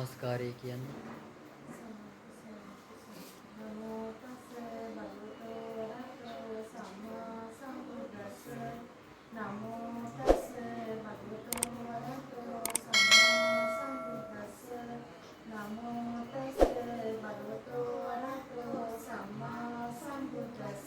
නමස්කාරය කියන්නේ. නමෝ තස්ස භගවතෝ අරහතෝ සම්මා සම්බුද්දස්ස නමෝ තස්ස භගවතෝ අරහතෝ සම්මා සම්බුද්දස්ස නමෝ තස්ස භගවතෝ අරහතෝ සම්මා සම්බුද්දස්ස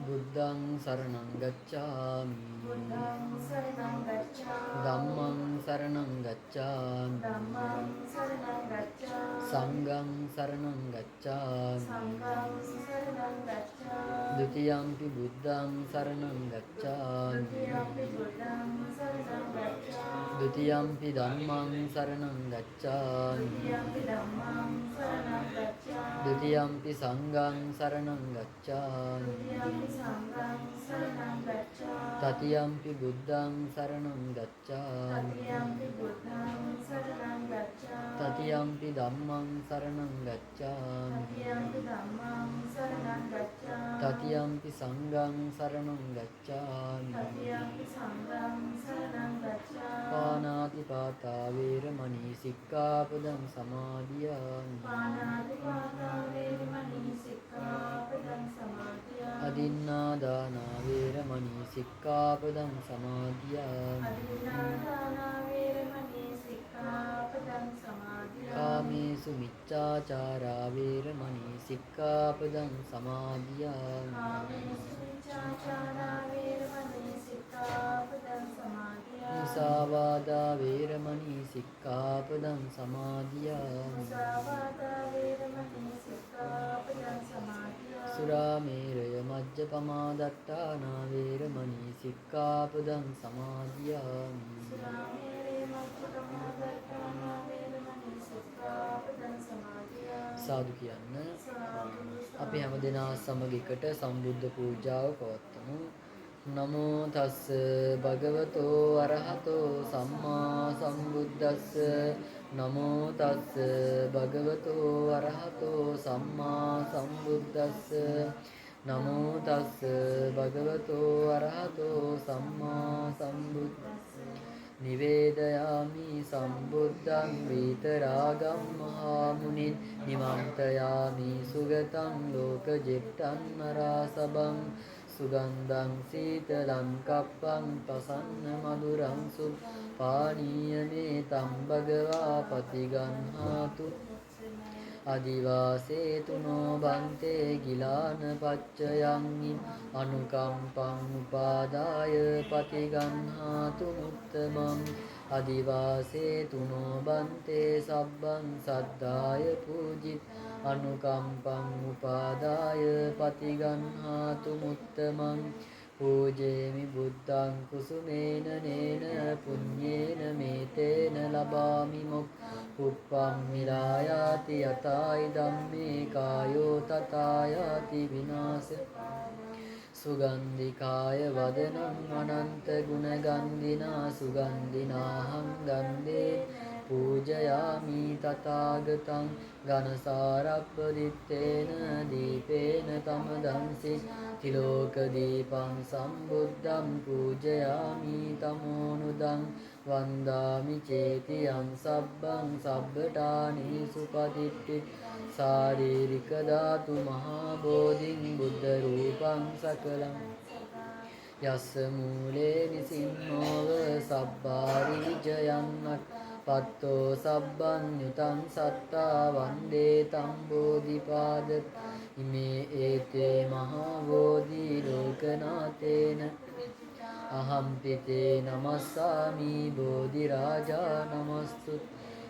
බුද්ධං සරණං ගච්ඡාමි. බුද්ධං සරණං ගච්ඡාමි. ධම්මං සරණං ගච්ඡාමි. ධම්මං සරණං ගච්ඡාමි. සංඝං සරණං ගච්ඡාමි. සංඝං සරණං ගච්ඡාමි. ဒ ුතියම්පි බුද්ධං සරණං ගච්ඡාමි. ဒ ුතියම්පි බුද්ධං සරණං ගච්ඡාමි. ဒ ුතියම්පි ධම්මං සරණං ගච්ඡාමි. ဒ ුතියම්පි ධම්මං සරණං ගච්ඡාමි. ဒ ුතියම්පි සංඝං සරණං ගච්ඡාමි. ဒ ුතියම්පි සංඝං සරණං ගච්ඡාමි. තතියම්පි බුද්ධං සරණං ගච්ඡාමි. තතියම්පි බුද්ධං සරණං ගච්ඡාමි. තතියම්පි ධම්මං සරණං ගච්ඡාමි. තතියම්පි ධම්මං සරණං ගච්ඡාමි. තතියම්පි සංඝං සරණං ගච්ඡාමි. තතියම්පි සංඝං සරණං ගච්ඡාමි. පාණාතිපාතා වේරමණී සික්ඛාපදං සමාදියාමි. පාණාතිපාතා වේරමණී සික්ඛාපදං සමාදියාමි. අදින්නාදානා වේරමණී සික්ඛාපදං සමාදියාමි. අදින්නාදානා වේරමණී සික්ඛාපදං සමාදියාමි. කාමේසු මිච්ඡාචාරා වේරමණී සික්ඛාපදං සමාදියාමි. කාමේසු මිච්ඡාචාරා වේරමණී සික්ඛාපදං සමාදියාමි. මුසාවාදා වේරමණී සික්ඛාපදං සමාදියාමි. මුසාවාදා වේරමණී සික්ඛාපදං සමාදියාමි. සුරාමේරය මජ්ජපමා දට්ඨානා වේරමණී සික්ඛාපදං සමාදියාමි. සුරාමේරය මජ්ජපමා දට්ඨානා වේරමණී සික්ඛාපදං සමාදියාමි. සාදු කියන්න. සාදු. අපි හැමදෙනා සමග එකට සම්බුද්ධ පූජාව පවත්වමු. නමෝ තස්ස භගවතෝ අරහතෝ සම්මා සම්බුද්දස්ස නමෝ තස්ස භගවතෝ අරහතෝ සම්මා සම්බුද්දස්ස නමෝ තස්ස භගවතෝ අරහතෝ සම්මා සම්බුද්දස්ස නිවේදයාමි සම්බුද්ධං විතරාගම් මහා මුනින් නිමන්තයාමි සුගතං ලෝකජෙට්ටං නරාසබං සුගන්ධං සීතලං කප්පං පසන්න මధుරං සුපානීයමේ තම් භගවා පතිගන්හාතු අදිවාසේතුනෝ බන්තේ ගිලාන පච්චයන් අනුකම්පං උපාදාය පතිගන්හාතු මුත්තමං අදිවාසේතුනෝ බන්තේ සබ්බං සද්ධාය පූජිත් අනුකම්පං උපාදාය පතිගන්හාතු මුත්තමං පූජේමි බුද්ධං කුසුමේන නේන පුඤ්ඤේන මේතේන ලබාමි උප්පම් මිලායාති යතායි ධම්මේ කායෝ තථායාති විනාශ සුගන්ධිකාය වදනං අනන්ත ගුණ ගන්ධිනා සුගන්ධිනාහං ගන්ධේ පූජයාමි තථාගතං ඝනසාරප්පදිත්තේන දීපේන තමදංසි තිලෝක දීපං සම්බුද්ධං පූජයාමි තමෝනුදං වන්දාමි චේතියං සබ්බං සබ්බඨානි සුපතිට්ඨි ශාරීරික ධාතු මහා බෝධින් බුද්ධ රූපං සකලං යස්ස මූලේ නිසින්නෝව සබ්බාරි විජයන්නක් පත්තෝ සබ්බං යුතං සත්තා වන්දේ තම් බෝධිපාද ඉමේ ඒතේ මහා බෝධි ලෝකනාතේන අහම්පිතේ නමස්සාමි බෝධි රාජා නමස්තු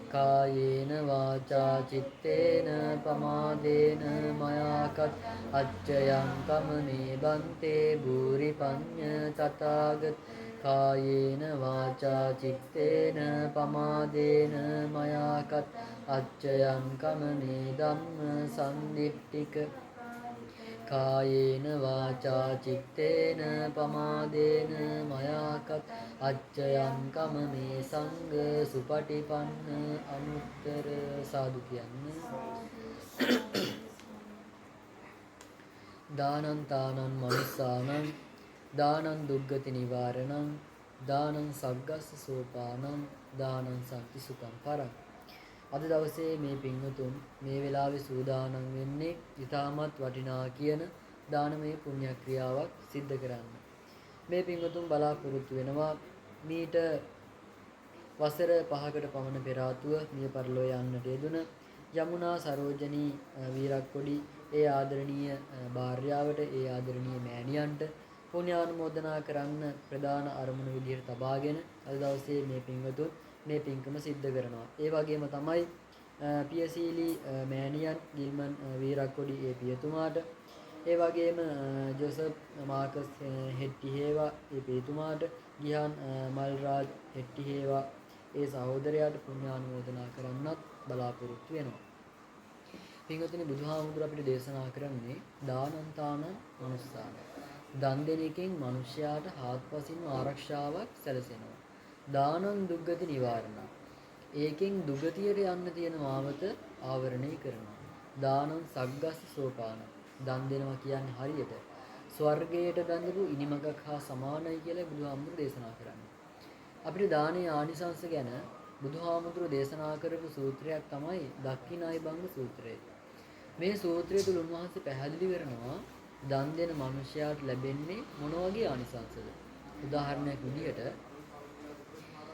කායේන වාචා චිත්තේන පමාදේන මයාකත් අච්චයං කමනේ බන්තේ භූරි පඤ්ඤ තථාගත කායේන වාචා චිත්තේන පමාදේන මයාකත් අච්චයං කමනේ ධම්ම සම්දිට්ඨික කායේන වාචා චිත්තේන පමාදේන මයාකත් අච්චයං කමනේ සංඝ සුපටිපන්න අනුත්තර සාදු කියන්නේ දානං තානං මනුස්සානං දානං දුග්ගති නිවාරණං දානං සග්ගස්ස සෝපානං දානං සම්ති සුඛං පරං අද දවසේ මේ පින්වතුන් මේ වෙලාවේ සූදානම් වෙන්නේ ඊටමත් වටිනා කියන දානමය පුණ්‍ය ක්‍රියාවක් සිද්ධ කරන්න. මේ පින්වතුන් බලාපොරොත්තු වෙනවා මීට වසර 5කට පමණ පෙර ආතුව මිය පරලෝ යන්නට යෙදුන යමුනා සරෝජනී වීරක්කොඩි ඒ ආදරණීය භාර්යාවට ඒ ආදරණීය මෑණියන්ට පුණ්‍යානුමෝදනා කරන්න ප්‍රධාන අරමුණු විදිහට තබාගෙන අද දවසේ මේ පින්වතුන් මේ පින්කම සිද්ධ කරනවා. ඒ වගේම තමයි පියසීලී මෑණියන් ගිල්මන් වීරක්කොඩි ඒ පියතුමාට ඒ වගේම ජෝසප් මාකස් හෙට්ටිහේවා ඒ පියතුමාට ගිහාන් මල්රාජ් හෙට්ටිහේවා ඒ සහෝදරයාට පුණ්‍යානුමෝදනා කරන්නත් බලාපොරොත්තු වෙනවා. පින්වතුනි බුදුහාමුදුර අපිට දේශනා කරන්නේ දානන්තාන මනුස්සාන. දන් දෙන එකෙන් මිනිසයාට හාත්පසින්ම ආරක්ෂාවක් සැලසෙනවා. දානං දුග්ගති නිවාරණ. ඒකෙන් දුගතියට යන්න තියෙන මාවත ආවරණය කරනවා. දානං සග්ගස්ස සෝපාන. දන් දෙනවා කියන්නේ හරියට ස්වර්ගයට බැඳපු ඉනිමගක් හා සමානයි කියලා බුදුහාමුදුර දේශනා කරන්නේ. අපිට දානයේ ආනිසංස ගැන බුදුහාමුදුර දේශනා කරපු සූත්‍රයක් තමයි දක්ඛිනායි බංග සූත්‍රය. මේ සූත්‍රය තුල උන්වහන්සේ පැහැදිලි කරනවා දන් දෙන මිනිසයාට ලැබෙන්නේ මොන වගේ ආනිසංසද? උදාහරණයක් විදිහට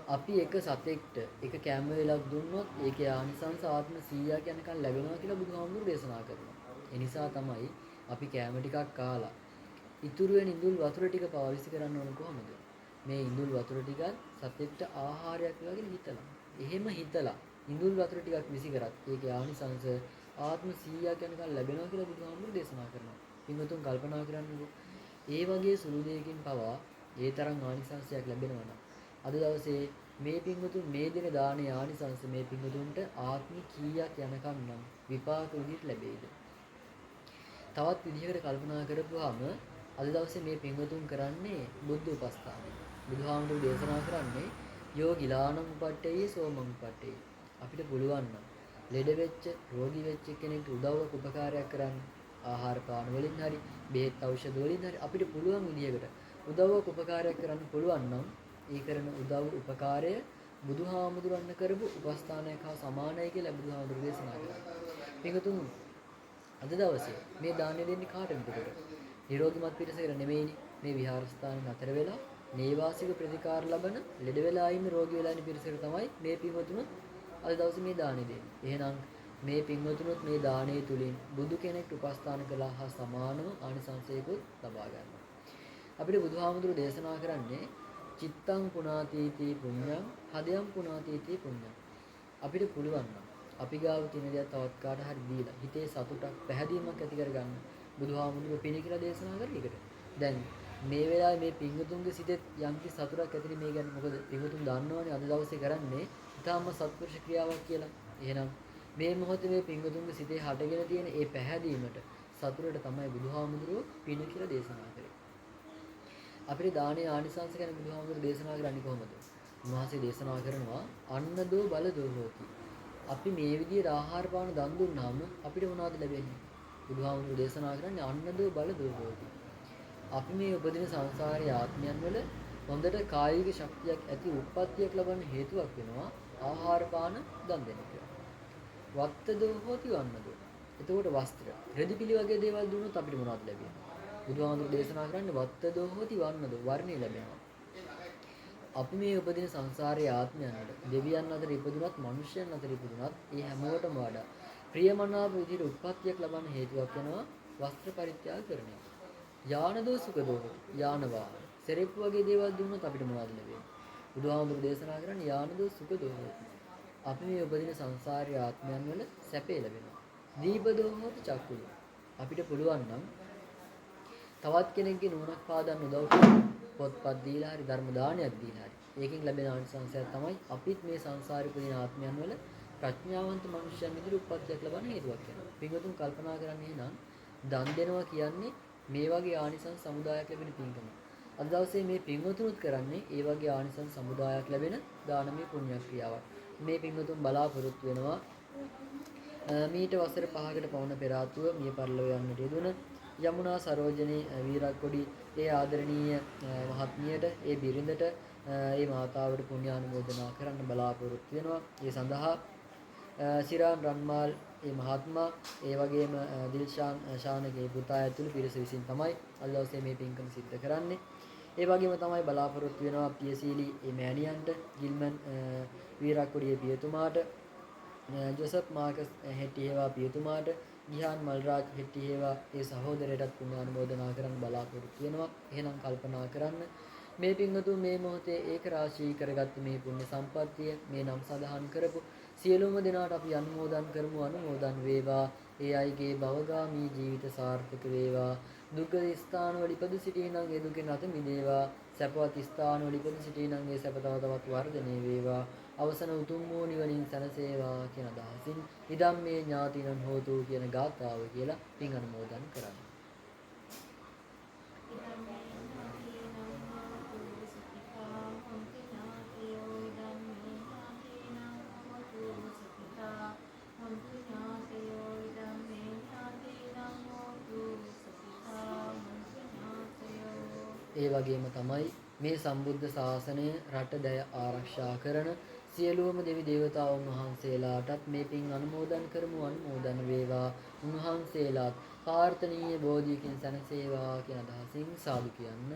අපි එක සතෙක්ට එක කැම වේලක් දුන්නොත් ඒකේ ආනිසංස ආත්ම 100ක් යනකම් ලැබෙනවා කියලා බුදුහාමුදුරු දේශනා කරනවා. ඒ නිසා තමයි අපි කැම ටිකක් කාලා ඉතුරු වෙන ඉඳුල් වතුර ටික පාවිච්චි කරන්න ඕන කොහොමද? මේ ඉඳුල් වතුර ටිකත් සතෙක්ට ආහාරයක් වගේ හිතලා. එහෙම හිතලා ඉඳුල් වතුර ටිකක් විසි කරත් ඒකේ ආනිසංස ආත්ම 100ක් යනකම් ලැබෙනවා කියලා බුදුහාමුදුරු දේශනා කරනවා. පින්වතුන් කල්පනා කරන්නකෝ. ඒ වගේ සුළු දෙයකින් පවා ඒ තරම් ආනිසංසයක් ලැබෙනවා නම් අද දවසේ මේ පින්වතුන් මේ දෙන දානේ ආනිසංස මේ පින්වතුන්ට ආත්ම කීයක් යනකම් නම් විපාක විදිහට ලැබෙයිද? තවත් විදිහකට කල්පනා කරපුවාම අද දවසේ මේ පින්වතුන් කරන්නේ බුද්ධ උපස්ථානය. බුදුහාමුදුරු දේශනා කරන්නේ යෝගිලානම් උපට්ඨේ සෝමං උපට්ඨේ. අපිට පුළුවන් නම් ලෙඩ වෙච්ච රෝගී වෙච්ච කෙනෙක්ට උදව්වක් උපකාරයක් කරන්න ආහාර පාන වලින් හරි බෙහෙත් ඖෂධ වලින් හරි අපිට පුළුවන් විදිහකට උදව්වක් උපකාරයක් කරන්න පුළුවන් නම් ඒ කරන උදව් උපකාරය බුදුහාමුදුරන් කරපු උපස්ථානයක හා සමානයි කියලා බුදුහාමුදුරු දේශනා කරා. මේකතුන් අද දවසේ මේ දාණය දෙන්නේ කාටද එතකොට? නිරෝගීමත් පිරිසකට නෙමෙයිනේ. මේ විහාරස්ථාන නතර වෙලා නේවාසික ප්‍රතිකාර ලබන ලෙඩ වෙලා ඉන්න රෝගී වෙලා ඉන්න පිරිසකට තමයි මේ පින්වතුන් අද දවසේ මේ දාණය දෙන්නේ. එහෙනම් මේ පින්වතුන්ත් මේ දාණය තුලින් බුදු කෙනෙක් උපස්ථාන කළා හා සමානව ආනිසංසයකුත් ලබා ගන්නවා. අපිට බුදුහාමුදුරු දේශනා කරන්නේ චිත්තං පුනාතීති පුඤ්ඤං හදයන් පුනාතීති පුඤ්ඤං. අපිට පුළුවන් නම් අපි ගාව තියෙන දේ තවත් කාට හරි දීලා හිතේ සතුටක් පැහැදීමක් ඇති කරගන්න බුදුහාමුදුරුවෝ පිණි කියලා දේශනා කරේ ඒකට. දැන් මේ වෙලාවේ මේ පිංගුතුන්ගේ සිතේ යම්කි සතුටක් ඇතිනේ මේ ගැන. මොකද පිංගුතුන් දන්නවනේ අද දවසේ කරන්නේ ඊටාම සත්පුරුෂ ක්‍රියාවක් කියලා. එහෙනම් මේ මොහොතේ මේ පිංගුතුන්ගේ සිතේ හටගෙන තියෙන ඒ පැහැදීමට සතුටට තමයි බුදුහාමුදුරුවෝ පිණි කියලා දේශනා කරේ. අපිට දානේ ආනිසංස ගැන බුදුහාමුදුරුවෝ දේශනා කරන්නේ කොහොමද? උන්වහන්සේ දේශනා කරනවා අන්නදෝ බලදෝ හෝති. අපි මේ විදිහට ආහාර පාන දන් දුන්නාම අපිට මොනවද ලැබෙන්නේ? බුදුහාමුදුරුවෝ දේශනා කරන්නේ අන්නදෝ බලදෝ හෝති. අපි මේ උපදින සංසාරයේ ආත්මයන් වල හොඳට කායික ශක්තියක් ඇති උප්පත්තියක් ලබන්න හේතුවක් වෙනවා ආහාර පාන දන් දෙන එක. වත්තදෝ හෝති වන්නදෝ. එතකොට වස්ත්‍ර, රෙදිපිලි වගේ දේවල් දුන්නොත් අපිට මොනවද ලැබෙන්නේ? බුදුහාමුදුරුවෝ දේශනා කරන්නේ වත්තදෝ හෝති වන්නදෝ වර්ණය ලැබෙනවා. අපි මේ උපදින සංසාරයේ ආත්මයන් වල දෙවියන් අතර ඉපදුනත් මිනිස්යන් අතර ඉපදුනත් ඒ හැමෝටම වඩා ප්‍රියමනාප විදිහට උප්පත්තියක් ලබන්න හේතුවක් වෙනවා වස්ත්‍ර පරිත්‍යාග කරන එක. යානදෝ සුඛදෝ යානවා. සෙරෙප්පු වගේ දේවල් දුන්නොත් අපිට මොනවද ලැබෙන්නේ? බුදුහාමුදුරුවෝ දේශනා කරන්නේ යානදෝ සුඛදෝ. අපි මේ උපදින සංසාරයේ ආත්මයන් වල සැපේ ලැබෙනවා. දීපදෝ හොත චක්කුදෝ. අපිට පුළුවන් නම් තවත් කෙනෙක්ගේ නුවණක් පාදන්න උදව් කරන්න පොත්පත් දීලා හරි ධර්ම දානයක් දීලා හරි ඒකෙන් ලැබෙන ආනිසංසය තමයි අපිත් මේ සංසාරේ පුදින ආත්මයන් වල ප්‍රඥාවන්ත මනුෂ්‍යයන් විදිහට උප්පත්තියක් ලබන්න හේතුවක් වෙනවා. පින්වතුන් කල්පනා කරන්නේ නම් දන් දෙනවා කියන්නේ මේ වගේ ආනිසංස සමුදායක් ලැබෙන පින්කම. අද දවසේ මේ පින්වතුනුත් කරන්නේ ඒ වගේ ආනිසංස සමුදායක් ලැබෙන දානමය පුණ්‍ය ක්‍රියාවක්. මේ පින්වතුන් බලාපොරොත්තු වෙනවා මීට වසර 5කට පමණ පෙර ආතුව මිය පරලොව යන්නට යෙදුන යමුනා සරෝජනී වීරක්කොඩි ඒ ආදරණීය මහත්මියට ඒ බිරිඳට ඒ මාතාවට පුණ්‍යානුමෝදනා කරන්න බලාපොරොත්තු වෙනවා. ඒ සඳහා සිරාන් රන්මාල් ඒ මහත්මයා ඒ වගේම දිල්ෂාන් ශානගේ පුතා ඇතුළු පිරිස විසින් තමයි අද දවසේ මේ පින්කම සිද්ධ කරන්නේ. ඒ වගේම තමයි බලාපොරොත්තු වෙනවා පියසීලි මේ මෑණියන්ට ගිල්මන් වීරක්කොඩියේ පියතුමාට ජොසප් මාකස් හෙට්ටිහේවා පියතුමාට ගිහාන් මල්රාජ් හෙට්ටිහේවා ඒ සහෝදරයටත් පුණ්‍ය අනුමෝදනා කරන්න බලාපොරොත්තු වෙනවා. එහෙනම් කල්පනා කරන්න මේ පින්වතුන් මේ මොහොතේ ඒක රාශී කරගත්ත මේ පුණ්‍ය සම්පත්තිය මේ නම් සඳහන් කරපු සියලුම දෙනාට අපි අනුමෝදන් කරමු. අනුමෝදන් වේවා. ඒ අයගේ භවගාමී ජීවිත සාර්ථක වේවා. දුක් ස්ථාන වල ඉපද සිටිනන් ඒ දුකෙන් අත මිදේවා. සැපවත් ස්ථාන වල ඉපද සිටිනන් ඒ සැප තව තවත් වර්ධනය වේවා. අවසන උතුම් වූ නිවනින් සැනසේවා කියන අදහසින් ඉදම් මේ ඥාතිනන් හෝතු කියන ගාථාව කියලා පින් අනුමෝදන් කරන්න. ඒ වගේම තමයි මේ සම්බුද්ධ ශාසනය රට දැය ආරක්ෂා කරන සියලුම දෙවි දේවතාවුන් වහන්සේලාටත් මේ පින් අනුමෝදන් කරමු. අනුමෝදන් වේවා. උන්වහන්සේලාත් ප්‍රාර්ථනීය බෝධියකින් සැනසේවා කියන අදහසින් සාදු කියන්න.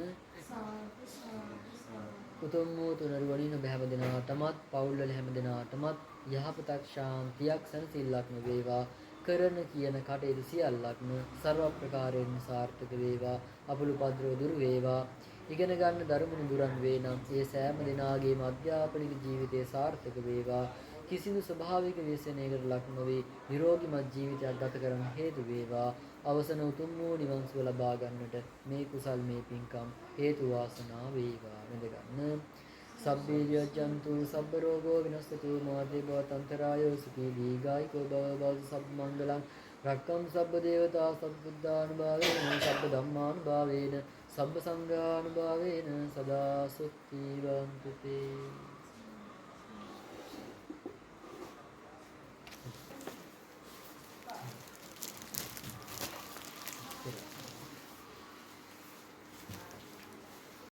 උතුම් වූ තුනරුවණින් ඔබ හැම දෙනාටමත් පවුල් වල හැම දෙනාටමත් යහපතක් ශාන්තියක් සැනසෙල්ලක්ම වේවා. කරන කියන කටයුතු සියල්ලක්ම ਸਰව ප්‍රකාරයෙන් සාර්ථක වේවා. අපලු පද්‍රව දුරු වේවා. ඉගෙන ගන්න ධර්ම නුදුරන් වේ නම් ඒ සෑම දිනාගේම අධ්‍යාපනික ජීවිතය සාර්ථක වේවා. කිසිදු ස්වභාවික ව්‍යසනයකට ලක් නොවේ නිරෝගීමත් ජීවිතයක් ගත කරන්න හේතු වේවා. අවසන උතුම් වූ නිවන් සුව ලබා ගන්නට මේ කුසල් මේ පින්කම් හේතු වාසනා වේවා. වෙඳ ගන්න. සබ්බේ ජන්තු සබ්බ රෝගෝ විනස්සතු මාතේ භවතන්තරායෝ සුඛී දීඝායුකෝ භව භව සබ්බ මංගලං රක්කම් සබ්බ දේවතා සබ්බුද්ධානුභාවේන සබ්බ ධම්මානුභාවේන සබ්බ සංඝානුභාවේන සදා සුඛී වන්තු තේ.